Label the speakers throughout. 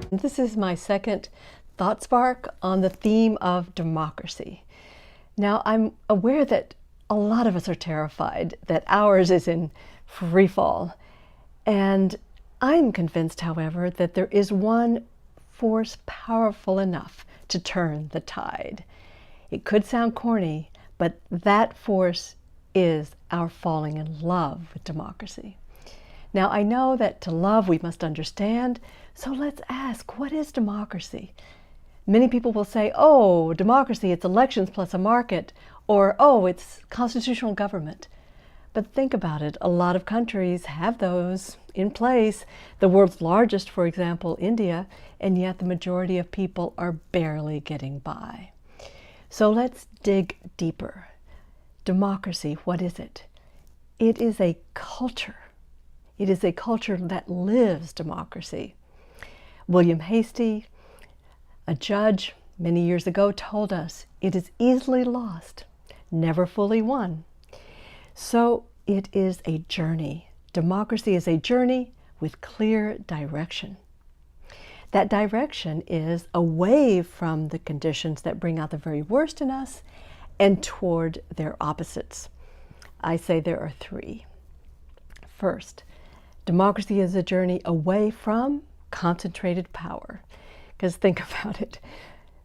Speaker 1: This is my second thought spark on the theme of democracy. Now, I'm aware that a lot of us are terrified that ours is in free fall. And I'm convinced, however, that there is one force powerful enough to turn the tide. It could sound corny, but that force is our falling in love with democracy. Now, I know that to love we must understand, so let's ask, what is democracy? Many people will say, oh, democracy, it's elections plus a market, or oh, it's constitutional government. But think about it, a lot of countries have those in place. The world's largest, for example, India, and yet the majority of people are barely getting by. So let's dig deeper. Democracy, what is it? It is a culture. It is a culture that lives democracy. William Hastie, a judge many years ago, told us it is easily lost, never fully won. So it is a journey. Democracy is a journey with clear direction. That direction is away from the conditions that bring out the very worst in us and toward their opposites. I say there are three. First, democracy is a journey away from concentrated power. Because think about it,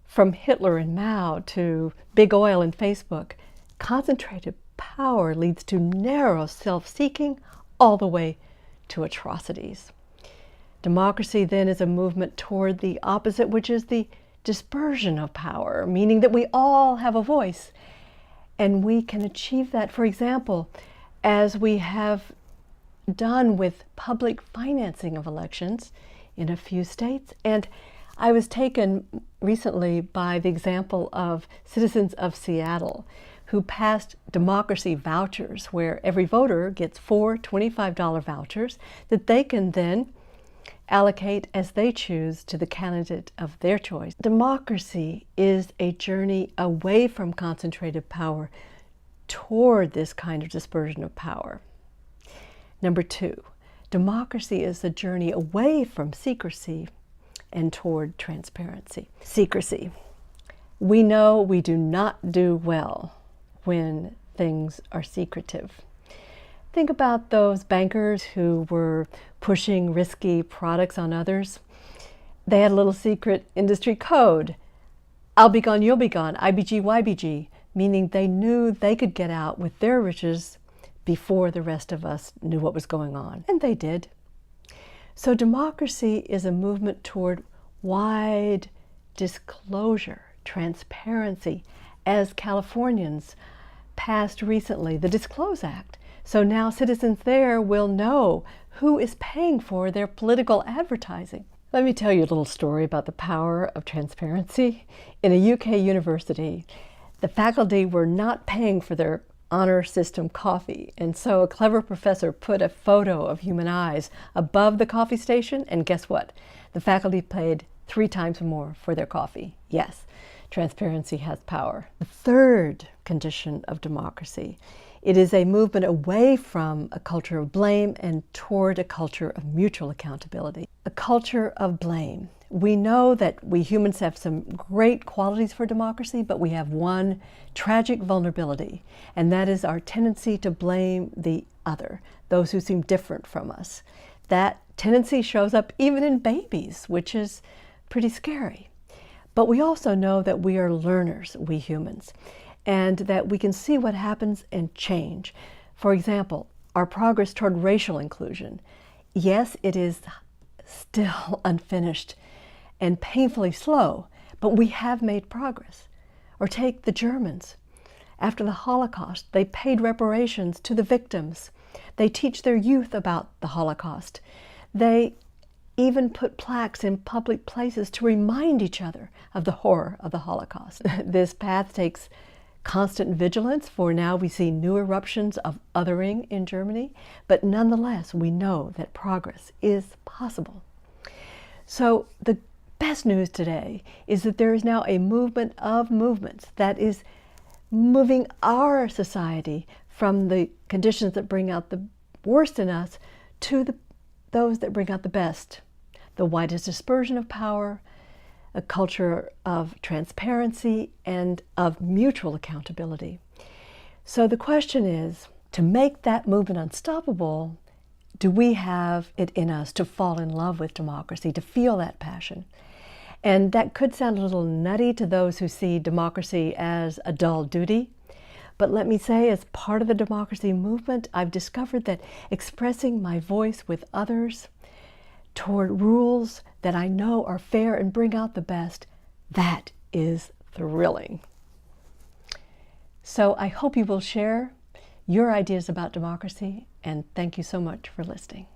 Speaker 1: from Hitler and Mao to big oil and Facebook, concentrated power leads to narrow self-seeking all the way to atrocities. Democracy then is a movement toward the opposite, which is the dispersion of power, meaning that we all have a voice. And we can achieve that, for example, as we have done with public financing of elections in a few states. And I was taken recently by the example of citizens of Seattle who passed democracy vouchers, where every voter gets 4 $25 vouchers that they can then allocate as they choose to the candidate of their choice. Democracy is a journey away from concentrated power toward this kind of dispersion of power. Number two, democracy is a journey away from secrecy and toward transparency. Secrecy. We know we do not do well when things are secretive. Think about those bankers who were pushing risky products on others. They had a little secret industry code. I'll be gone, you'll be gone, IBG, YBG, meaning they knew they could get out with their riches before the rest of us knew what was going on. And they did. So democracy is a movement toward wide disclosure, transparency, as Californians passed recently the Disclose Act. So now citizens there will know who is paying for their political advertising. Let me tell you a little story about the power of transparency. In a UK university, the faculty were not paying for their honor system coffee, and so a clever professor put a photo of human eyes above the coffee station, and guess what? The faculty paid 3 times more for their coffee. Yes, transparency has power. The third condition of democracy, it is a movement away from a culture of blame and toward a culture of mutual accountability. A culture of blame. We know that we humans have some great qualities for democracy, but we have one tragic vulnerability, and that is our tendency to blame the other, those who seem different from us. That tendency shows up even in babies, which is pretty scary. But we also know that we are learners, we humans, and that we can see what happens and change. For example, our progress toward racial inclusion. Yes, it is still unfinished and painfully slow, but we have made progress. Or take the Germans. After the Holocaust, they paid reparations to the victims. They teach their youth about the Holocaust. They even put plaques in public places to remind each other of the horror of the Holocaust. This path takes constant vigilance, for now we see new eruptions of othering in Germany, but nonetheless we know that progress is possible. So the best news today is that there is now a movement of movements that is moving our society from the conditions that bring out the worst in us to those that bring out the best. The widest dispersion of power, a culture of transparency, and of mutual accountability. So the question is, to make that movement unstoppable, do we have it in us to fall in love with democracy, to feel that passion? And that could sound a little nutty to those who see democracy as a dull duty. But let me say, as part of the democracy movement, I've discovered that expressing my voice with others toward rules that I know are fair and bring out the best, that is thrilling. So I hope you will share your ideas about democracy, and thank you so much for listening.